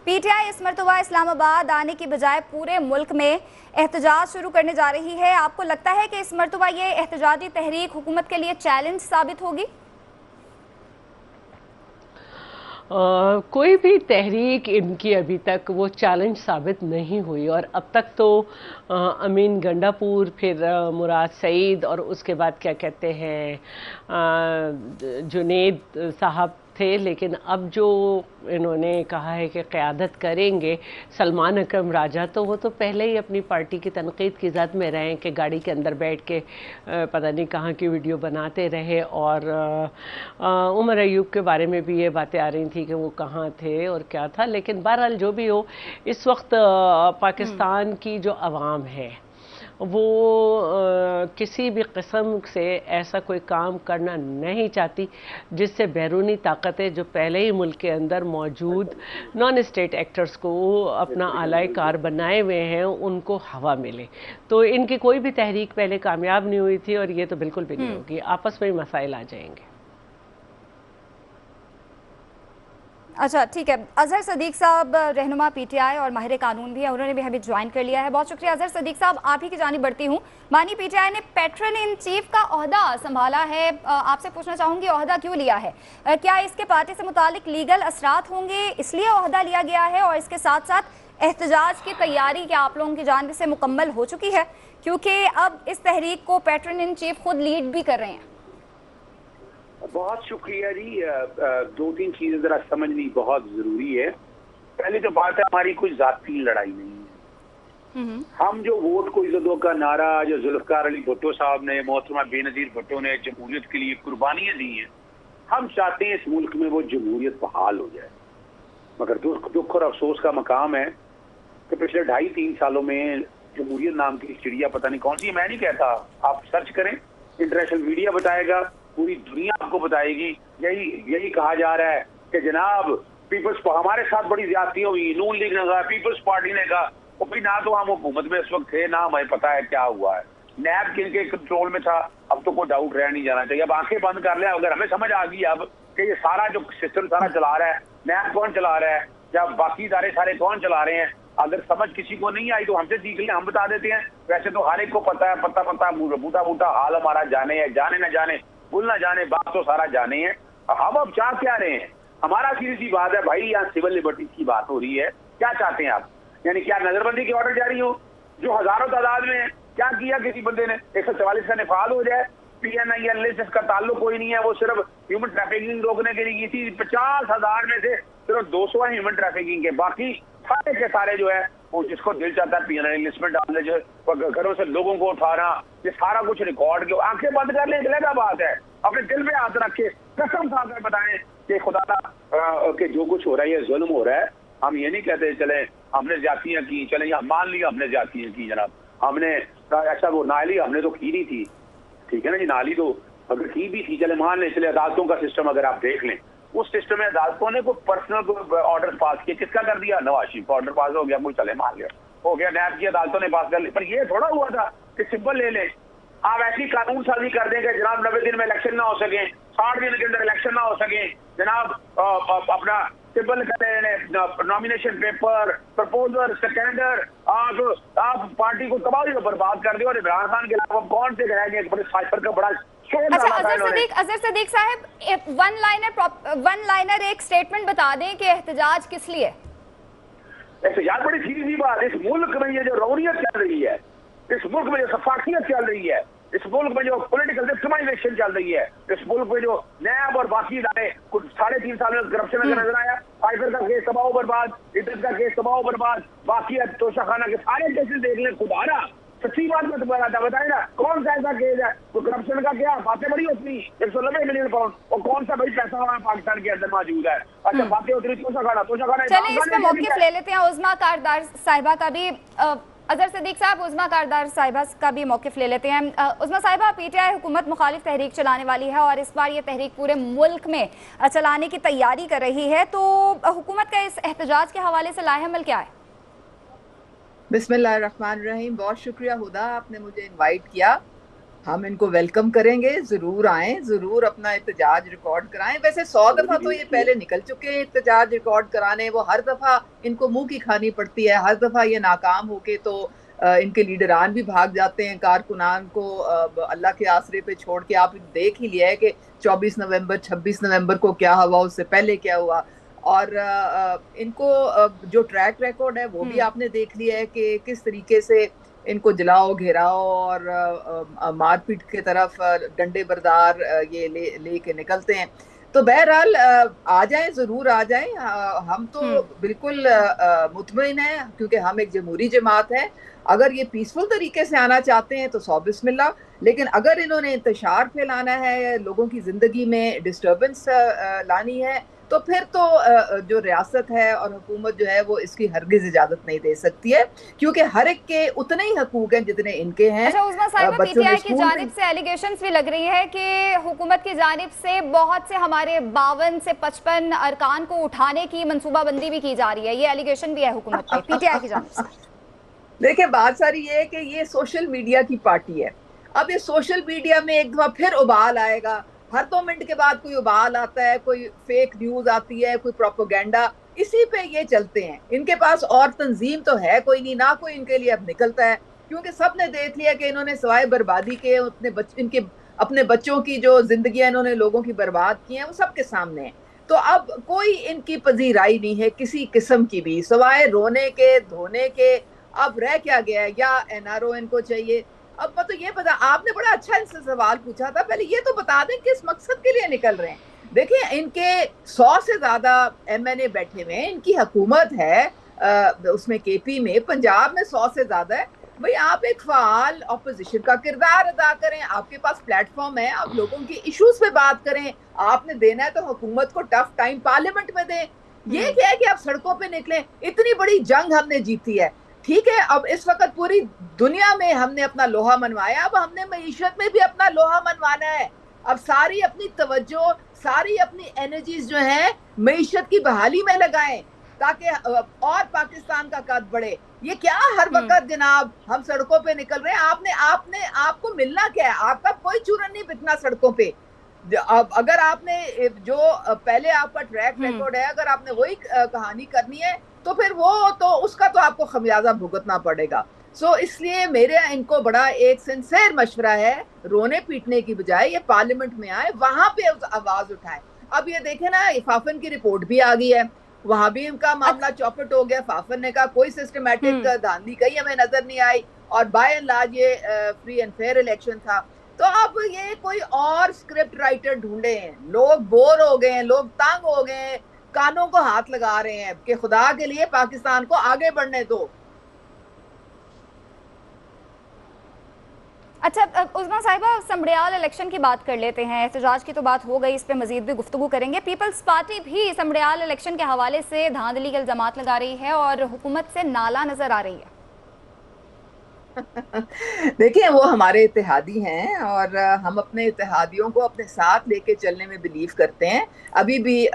PTI इस मरतबा इस्लामाबाद आने की बजाय पूरे मुल्क में एहतजाज शुरू करने जा रही है। आपको लगता है कि इस मरतबा ये एहतजाजी तहरीक हुकूमत के लिए चैलेंज साबित होगी? कोई भी तहरीक इनकी अभी तक वो चैलेंज साबित नहीं हुई, और अब तक तो अमीन गंडापुर, फिर मुराद सईद, और उसके बाद क्या कहते हैं जुनेद साहब थे। लेकिन अब जो इन्होंने कहा है कि क़यादत करेंगे सलमान अकरम राजा, तो वो तो पहले ही अपनी पार्टी की तनकीद की ज़द में रहे कि गाड़ी के अंदर बैठ के पता नहीं कहाँ की वीडियो बनाते रहे। और उमर अयूब के बारे में भी ये बातें आ रही थी कि वो कहाँ थे और क्या था। लेकिन बहरहाल जो भी हो, इस वक्त पाकिस्तान की जो आवाम है वो किसी भी किस्म से ऐसा कोई काम करना नहीं चाहती जिससे बैरूनी ताकतें जो पहले ही मुल्क के अंदर मौजूद नॉन स्टेट एक्टर्स को अपना आलाए कार बनाए हुए हैं उनको हवा मिले। तो इनकी कोई भी तहरीक पहले कामयाब नहीं हुई थी और ये तो बिल्कुल भी नहीं होगी, आपस में ही मसाइल आ जाएंगे। अच्छा, ठीक है। अजहर सदीक साहब रहनुमा पीटीआई और माहिर कानून भी है, उन्होंने भी हमें ज्वाइन कर लिया है। बहुत शुक्रिया अजहर सदीक साहब। आप ही की जानिब बढ़ती हूँ। मानी पीटीआई ने पैट्रन इन चीफ का ओहदा संभाला है, आपसे पूछना चाहूंगी ओहदा क्यों लिया है? क्या इसके पार्टी से मुतालिक लीगल असरात होंगे इसलिए ओहदा लिया गया है? और इसके साथ साथ एहतजाज की तैयारी क्या आप लोगों की जानिब से मुकम्मल हो चुकी है, क्योंकि अब इस तहरीक को पैट्रन इन चीफ खुद लीड भी कर रहे हैं? बहुत शुक्रिया जी। दो तीन चीजें जरा समझनी बहुत जरूरी है। पहली तो बात है, हमारी कोई जाती लड़ाई नहीं है। हम जो वोट को इज्जतों का नारा जो जुल्फकार अली भुट्टो साहब ने, मोहतरमा बेनजीर भुट्टो ने जमहूरियत के लिए कुर्बानियां दी हैं, हम चाहते हैं इस मुल्क में वो जमहूरियत बहाल हो जाए। मगर दुख और अफसोस का मकाम है कि पिछले 2.5-3 सालों में जमहूरियत नाम की चिड़िया पता नहीं कौन सी, मैं नहीं कहता, आप सर्च करें, इंटरनेशनल मीडिया बताएगा, पूरी दुनिया आपको बताएगी। यही कहा जा रहा है कि जनाब हमारे साथ बड़ी ज्यादती हुई, नून लीग ने कहा, पीपल्स पार्टी ने कहा। और फिर ना तो हम हुकूमत में इस वक्त थे, ना हमें पता है क्या हुआ है। नैब किनके कंट्रोल में था, अब तो कोई डाउट रह नहीं जाना चाहिए। अब आंखें बंद कर ले, अगर हमें समझ आ गई अब कि ये सारा जो सिस्टम सारा चला रहा है, नैब कौन चला रहा है या बाकी इदारे सारे कौन चला रहे हैं, अगर समझ किसी को नहीं आई तो हमसे सीख लिया, हम बता देते हैं। वैसे तो हर एक को पता है, पता बूटा बूटा हाल हमारा जाने है, जाने न जाने, भूल ना जाने, बात तो सारा जाने हैं। हम अब चाह क्या रहे हैं? हमारा सीधी सी बात है भाई, यहाँ सिविल लिबर्टीज की बात हो रही है। क्या चाहते हैं आप? यानी क्या नजरबंदी के ऑर्डर जारी हो जो हजारों तादाद में है? क्या किया किसी बंदे ने? 144 का निफाज हो जाए, PNIL से इसका ताल्लुक कोई नहीं है, वो सिर्फ ह्यूमन ट्रैफिकिंग रोकने के लिए की थी। 50,000 में से सिर्फ 200 है ह्यूमन ट्रैफिकिंग के, बाकी सारे के सारे जो है वो जिसको दिल चाहता है PNIL लिस्ट में डालने, जो घरों से लोगों को उठाना, ये सारा कुछ रिकॉर्ड के। आंखें बंद कर ले, अलग बात है, अपने दिल पे हाथ रख के कसम खाकर बताएं कि खुदा के जो कुछ हो रहा है ये जुल्म हो रहा है। हम ये नहीं कहते चले हमने ज्यादतियां की, चले यहाँ मान लिया हमने ज्यादतियां की जनाब, हमने ऐसा वो नाली हमने तो की नहीं थी, ठीक है ना जी, नाली तो अगर की भी थी चले मान लें, चले अदालतों का सिस्टम अगर आप देख लें, उस सिस्टम में अदालतों ने कोई पर्सनल ऑर्डर पास किया, किसका कर दिया? नवाज शरीफ का ऑर्डर पास हो गया, कोई चले मान लिया, हो गया, नैब की अदालतों ने पास कर लिया। पर ये थोड़ा हुआ था कि सिंपल ले लें, आप ऐसी कानून साजी कर देंगे जनाब 90 दिन में इलेक्शन ना हो सके, 60 दिन के अंदर इलेक्शन ना हो सके जनाब, अपना simple nomination paper, proposal, standard, आप पार्टी को तबाही और बर्बाद कर दे। और इमरान खान के अलावा कौन से कहेंगे एक बड़े साइफर का बड़ा अच्छा, अजहर सदीक साहब वन लाइनर एक स्टेटमेंट बता दें कि एहतजाज किस लिए? एहतजाज बड़ी सीधी बात, इस मुल्क में ये जो रौनियत चल रही है, इस मुल्क में जो सफाकियत चल रही है, इस मुल्क में जो पॉलिटिकल विक्टिमाइजेशन चल रही है, इस मुल्क में जो नैब और बाकी इदारे कुछ 3.5 साल में करप्शन अगर नजर आया, फाइबर का केस तबाह बर्बाद, इद्दत का केस तबाह बर्बाद, बाकी तोशाखाना के सारे केसेस देख लें, खुदारा सच्ची बात में तुम्हारा बताए ना, कौन सा ऐसा केस है तो करप्शन का? क्या बातें बड़ी होती 190 मिलियन पाउंड, और कौन सा भाई पैसा हमारा पाकिस्तान के अंदर मौजूद है? अच्छा, बातें होती रही तोशाखाना। चलिए इस पे मौक़िफ़ ले लेते हैं उज़्मा कारदार साहिबा का भी। अजहर सदीक साहब, उज़्मा कारदार साहिबा का भी मौक़िफ़ ले लेते हैं। उज़्मा साहिबा, पीटीआई हुकूमत मुखालिफ तहरीक चलाने वाली है और इस बार ये तहरीक पूरे मुल्क में चलाने की तैयारी कर रही है, तो हुकूमत का इस एहतजाज के हवाले से लाहेअमल क्या है? बिस्मिल्लाहिर्रहमानिर्रहीम। बहुत शुक्रिया हुदा, आपने मुझे इनवाइट किया। हम इनको वेलकम करेंगे, जरूर आए, जरूर अपना एहतजाज रिकॉर्ड कराएं। वैसे 100 दफा तो ये पहले निकल चुके हैं एहतजाज रिकॉर्ड कराने, वो हर दफा इनको मुंह की खानी पड़ती है, हर दफा ये नाकाम होके तो इनके लीडरान भी भाग जाते हैं, कारकुनान को अल्लाह के आसरे पे छोड़ के। आप देख ही लिया है कि 24 नवंबर 26 नवंबर को क्या हुआ, उससे पहले क्या हुआ। और इनको जो ट्रैक रिकॉर्ड है वो भी आपने देख लिया है कि किस तरीके से इनको जलाओ, घेराओ और मारपीट की तरफ डंडे बरदार ये लेके निकलते हैं। तो बहरहाल आ जाएं, जरूर आ जाएं। हम तो बिल्कुल मुतमईन हैं, क्योंकि हम एक जमहूरी जमात है। अगर ये पीसफुल तरीके से आना चाहते हैं तो सौ बिस्मिल्लाह, लेकिन अगर इन्होंने इंतशार फैलाना है, लोगों की जिंदगी में डिस्टर्बेंस लानी है, तो फिर तो जो रियासत है और हुकूमत जो है वो इसकी हरगिज इजाजत नहीं दे सकती है, क्योंकि हर एक के उतने ही हकूक हैं जितने इनके हैं। अच्छा उस्मा साहिबा, पीटीआई की जानिब से एलिगेशंस भी लग रही है कि हुकूमत की जानिब से बहुत से हमारे 52 से 55 अरकान को उठाने की मंसूबाबंदी भी की जा रही है। ये एलिगेशन भी है हुकूमत पे, पीटीआई की जानिब से। देखिए, बात सारी ये है कि ये सोशल मीडिया की पार्टी है। अब ये सोशल मीडिया में एक दफा फिर उबाल आएगा, हर 2 मिनट के बाद कोई उबाल आता है, कोई फेक न्यूज आती है, कोई प्रोपोगेंडा, इसी पे ये चलते हैं। इनके पास और तंजीम तो है कोई नहीं, ना कोई इनके लिए अब निकलता है, क्योंकि सबने देख लिया कि इन्होंने सवाए बर्बादी के अपने बच्चों की जो जिंदगियां इन्होंने लोगों की बर्बाद की हैं वो सबके सामने है। तो अब कोई इनकी पजीराई नहीं है किसी किस्म की भी, सवाए रोने के, धोने के। अब रह क्या गया है? या एनआरओ इनको चाहिए? अब मतलब ये बता, आपने बड़ा अच्छा इनसे सवाल पूछा था, पहले ये तो बता दें किस मकसद के लिए निकल रहे हैं। देखिए, इनके 100 से ज्यादा एमएनए बैठे हुए हैं, इनकी हुकूमत है उसमें केपी में, पंजाब में 100 से ज्यादा है। भाई, आप एक फाल ऑपोजिशन का किरदार अदा करें, आपके पास प्लेटफॉर्म है, आप लोगों की इश्यूज पे बात करें। आपने देना है तो हुकूमत को टफ टाइम पार्लियामेंट में दें। ये क्या है कि आप सड़कों पे निकले? इतनी बड़ी जंग हमने जीती है, ठीक है। अब इस वक्त पूरी दुनिया में हमने अपना लोहा मनवाया, अब हमने मईशत में भी अपना लोहा मनवाना है। अब सारी अपनी तवज्जो, सारी अपनी एनर्जीज जो है मईशत की बहाली में लगाएं, ताकि और पाकिस्तान का कद बढ़े। ये क्या हर वक्त जनाब हम सड़कों पे निकल रहे हैं? आपको मिलना क्या है? आपका कोई चूरन नहीं बिकना सड़कों पे। अब अगर आपने जो पहले आपका ट्रैक रिकॉर्ड है, अगर आपने वही कहानी करनी है, तो फिर वो तो उसका तो आपको खमियाजा भुगतना पड़ेगा। सो इसलिए मेरे इनको बड़ा एक सिंसियर मशवरा है, रोने पीटने की बजाय ये पार्लियामेंट में आए, वहां पे आवाज उठाए। अब ये देखे ना, फाफन की रिपोर्ट भी आ गई है, वहां भी इनका मामला चौपट हो गया। फाफन ने कहा कोई सिस्टमैटिक धांधली कहीं हमें नजर नहीं आई, और बाय एंड लार्ज ये फ्री एंड फेयर इलेक्शन था। तो अब ये कोई और स्क्रिप्ट राइटर ढूंढे हैं। लोग बोर हो गए हैं, लोग तंग हो गए हैं, कानों को हाथ लगा रहे हैं कि खुदा के लिए पाकिस्तान को आगे बढ़ने दो। अच्छा उस्मा साहिबा, समड़ियाल इलेक्शन की बात कर लेते हैं। एहतजाज की तो बात हो गई, इस पे मजीद भी गुफ्तगू करेंगे। पीपल्स पार्टी भी समड़ियाल इलेक्शन के हवाले से धांधली के इल्जामात लगा रही है और हुकूमत से नाला नजर आ रही है। देखिए, वो हमारे इत्तेहादी हैं और हम अपने इत्तेहादियों को अपने साथ लेके चलने में बिलीव करते हैं। अभी भी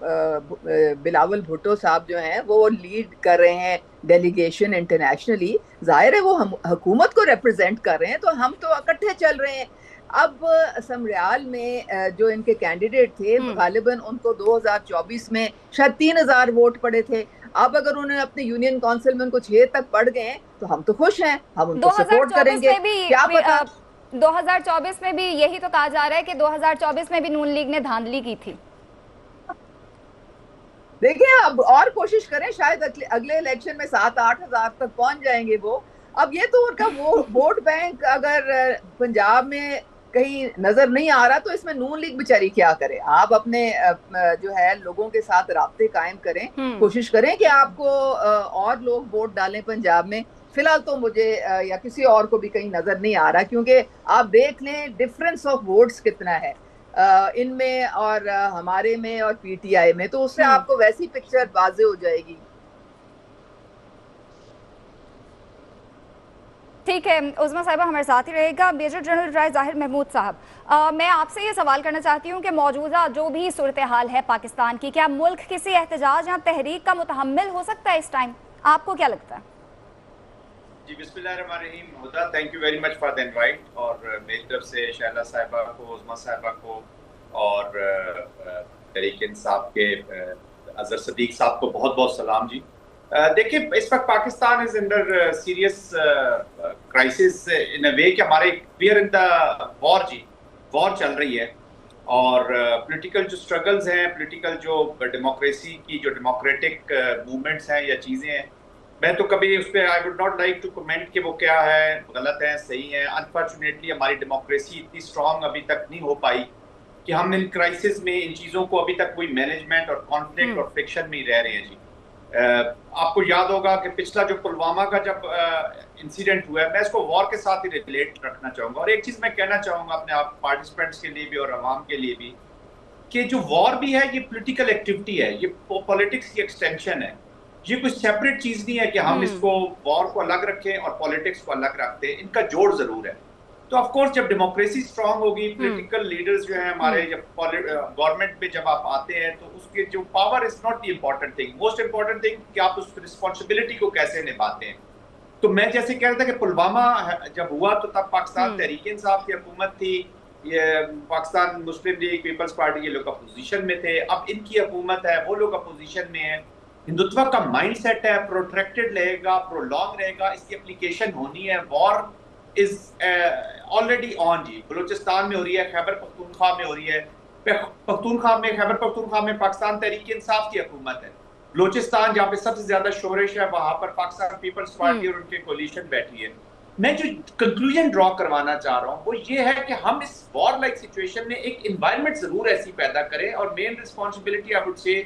बिलावल भुट्टो साहब जो हैं वो लीड कर रहे हैं डेलीगेशन इंटरनेशनली। जाहिर है वो हम हुकूमत को रिप्रेजेंट कर रहे हैं, तो हम तो इकट्ठे चल रहे हैं। अब समड़ियाल में जो इनके कैंडिडेट थे, गालिबन उनको 2024 में शायद 3000 वोट पड़े थे। अब अगर उन्होंने अपने यूनियन काउंसिल में उनको 6 तक पड़ गए तो हम तो खुश हैं, हम उनको सपोर्ट करेंगे। क्या पता 2024 में भी यही तो कहा जा रहा है कि 2024 में भी नून लीग ने धांधली की थी। देखिए, अब और कोशिश करें, शायद अगले इलेक्शन में 7-8 हजार तक पहुंच जाएंगे वो। अब ये तो उनका वो वोट बैंक अगर पंजाब में कहीं नजर नहीं आ रहा, तो इसमें नून लीग बेचारी क्या करे। आप अपने जो है लोगों के साथ राब्ते कायम करें, कोशिश करें कि आपको और लोग वोट डालें पंजाब में। फिलहाल तो मुझे या किसी और को भी कहीं नजर नहीं आ रहा, क्योंकि आप देख लें डिफरेंस ऑफ वोट्स कितना है इनमें और हमारे में और पीटीआई में, तो उससे आपको वैसी पिक्चर वाज़ेह हो जाएगी। ठीक है उस्मा साहिबा, हमारे साथ ही रहेगा मेजर जनरल राय ज़ाहिर महमूद साहब। मैं आपसे ये सवाल करना चाहती हूँ कि मौजूदा जो भी सूरत हाल है पाकिस्तान की, क्या मुल्क किसी एहतजाज या तहरीक का मुतहम्मिल हो सकता है इस टाइम? आपको क्या लगता है? जी बिस्मिल्लाहिर्रहमानिर्रहीम। Huda, thank you very much for the invite. और मेरी तरफ से शैला साहिबा को, उज़मा साहिबा को और तहरीक इंसाफ के अजहर सदीक साहब को बहुत बहुत सलाम जी। देखिए, इस वक्त Pakistan is under serious crisis in a way कि हमारे we are in the war जी, वॉर चल रही है। और पॉलिटिकल जो स्ट्रगल्स हैं, पॉलिटिकल जो डेमोक्रेसी की जो डेमोक्रेटिक मूवमेंट्स हैं या चीज़ें हैं, मैं तो कभी उस पर I would not like to comment कि वो क्या है, गलत है, सही है। अनफॉर्चुनेटली हमारी डेमोक्रेसी इतनी स्ट्रांग अभी तक नहीं हो पाई कि हम इन क्राइसिस में इन चीज़ों को अभी तक कोई मैनेजमेंट और कॉन्फ्लिक्ट और फ्रिक्शन में ही रह रहे हैं जी। आपको याद होगा कि पिछला जो पुलवामा का जब इंसिडेंट हुआ है, मैं इसको वॉर के साथ ही रिलेट रखना चाहूँगा। और एक चीज़ मैं कहना चाहूँगा अपने आप पार्टिसिपेंट्स के लिए भी और आवाम के लिए भी, कि जो वॉर भी है ये पॉलिटिकल एक्टिविटी है, ये पॉलिटिक्स की एक्सटेंशन है। ये कोई सेपरेट चीज़ नहीं है कि हम इसको वॉर को अलग रखें और पॉलिटिक्स को अलग रखते हैं, इनका जोड़ ज़रूर है। तो ऑफ कोर्स जब डेमोक्रेसी स्ट्रांग होगी, पॉलिटिकल लीडर्स जो हैं हमारे, जब गवर्नमेंट पे जब आप आते हैं, तो उसके जो power is not the important thing, most important thing कि आप उस रिस्पॉन्सिबिलिटी को कैसे निभाते हैं। तो मैं जैसे कह रहा था कि पुलवामा जब हुआ तो तब पाकिस्तान तहरीक इंसाफ की हुकूमत थी, ये पाकिस्तान मुस्लिम लीग, पीपल्स पार्टी, ये लोग अपोजिशन में थे। अब इनकी हुकूमत है, वो लोग अपोजिशन में है। हिंदुत्व का माइंडसेट है, प्रोट्रैक्टेड रहेगा, प्रोलॉन्ग रहेगा, इसकी एप्लीकेशन होनी है। वॉर इज ऑलरेडी ऑन जी, बलूचिस्तान में हो रही है, खैबर पख्तूनख्वा में हो रही है। पख्तूनख्वा में, खैबर पख्तूनख्वा में पाकिस्तान तहरीक इंसाफ की हुकूमत है। बलूचिस्तान जहाँ पे सबसे ज्यादा शोरिश है, वहां पर पाकिस्तान पीपल्स पार्टी और उनके कोलिशन बैठी है। मैं जो कंक्लूजन ड्रॉ करवाना चाह रहा हूँ वो ये है कि हम इस वॉर लाइक सिचुएशन में एक एनवायरनमेंट जरूर ऐसी पैदा करें, और main responsibility I would say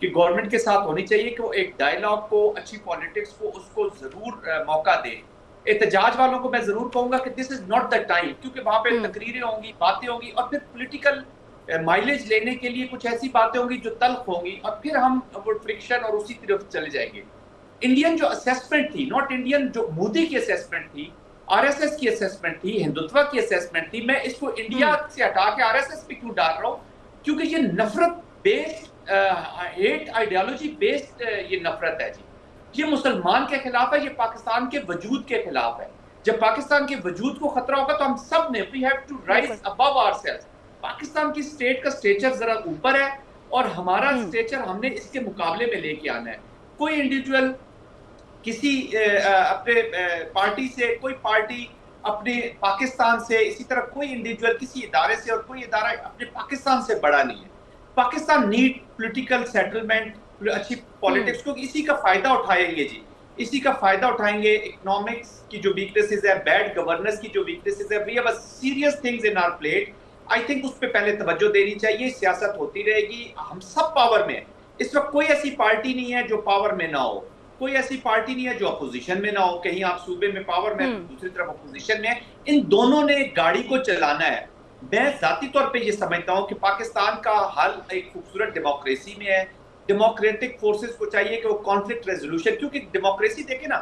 कि गवर्नमेंट के साथ होनी चाहिए कि वो एक डायलॉग को, अच्छी पॉलिटिक्स को, उसको जरूर मौका दे। एहतजाज वालों को मैं जरूर कहूंगा कि this is not the time, क्योंकि वहां पे तकरीरें होंगी, बातें होंगी, और फिर पॉलिटिकल माइलेज लेने के लिए कुछ ऐसी बातें होंगी जो तल्ख होंगी, और फिर हम वो फ्रिक्शन और उसी तरफ चले जाएंगे। इंडियन जो असेसमेंट थी, नॉट इंडियन, जो मोदी की असेसमेंट थी, आरएसएस की असेसमेंट थी, हिंदुत्व की असेसमेंट थी, मैं इसको इंडिया से हटा के आरएसएस पे क्यों डाल रहा हूँ? क्योंकि ये नफरत बेस्ड, हेट आइडियोलॉजी बेस्ड ये नफरत है जी। ये मुसलमान के खिलाफ है, ये पाकिस्तान के वजूद के खिलाफ है। जब पाकिस्तान के वजूद को खतरा होगा तो हम सब ने, we have to rise above ourselves. Pakistan की स्टेट का स्टेचर जरा ऊपर है, और हमारा स्टेचर हमने इसके मुकाबले में लेके आना है। कोई इंडिविजुअल किसी अपने पार्टी से, कोई पार्टी अपने पाकिस्तान से, इसी तरह कोई इंडिविजुअल किसी इदारे से, और कोई इदारा अपने पाकिस्तान से बड़ा नहीं है। पाकिस्तान नीड पॉलिटिकल सेटलमेंट, अच्छी पॉलिटिक्स, क्योंकि इसी का फायदा उठाएंगे जी, इसी का फायदा उठाएंगे। इकोनॉमिक्स की जो वीकनेसेस है, बैड गवर्नेंस की जो वीकनेसेस है, we have a serious things in our plate. I think उस पर पहले तवज्जो देनी चाहिए। सियासत होती रहेगी, हम सब पावर में। इस वक्त कोई ऐसी पार्टी नहीं है जो पावर में ना हो, कोई ऐसी पार्टी नहीं है जो अपोजिशन में ना हो। कहीं आप सूबे में पावर में, दूसरी तरफ अपोजिशन में है। इन दोनों ने गाड़ी को चलाना है। मैं जाती तौर पे ये समझता हूँ कि पाकिस्तान का हल एक खूबसूरत डेमोक्रेसी में है। डेमोक्रेटिक फोर्सेस को चाहिए कि वो कॉन्फ्लिक्ट रेजोल्यूशन, क्योंकि डेमोक्रेसी देखे ना,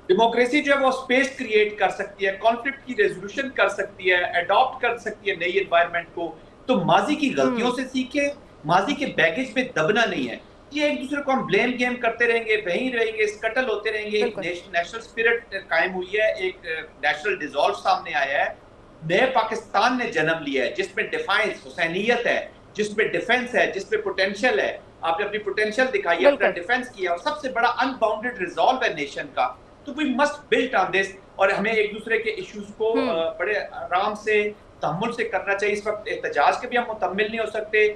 डेमोक्रेसी जो है वो स्पेस क्रिएट कर सकती है, कॉन्फ्लिक्ट की रेजोल्यूशन कर सकती है, अडॉप्ट कर सकती है नई एनवायरनमेंट को। तो माजी की गलतियों से सीखे, माजी के बैगेज पे दबना नहीं है। ये एक दूसरे को हम ब्लेम गेम करते रहेंगे, वहीं रहेंगे, स्कटल होते रहेंगे। एक नेशनल स्पिरिट कायम हुई है, एक नेशनल डिसॉल्व सामने आया है, नए पाकिस्तान ने जन्म लिया है, जिसमें डिफाइंस हुसैनियत है, जिसमें डिफेंस है, जिसमें पोटेंशियल है। आपने अपनी पोटेंशियल दिखाई, अपना डिफेंस किया, और सबसे बड़ा अनबाउंडेड रिजॉल्व है नेशन का। तो we must build on this, और हमें एक दूसरे के इश्यूज को बड़े आराम से, तहम्मुल से करना चाहिए। इस वक्त एहतजाज के भी हम मुतम्मिल नहीं हो सकते,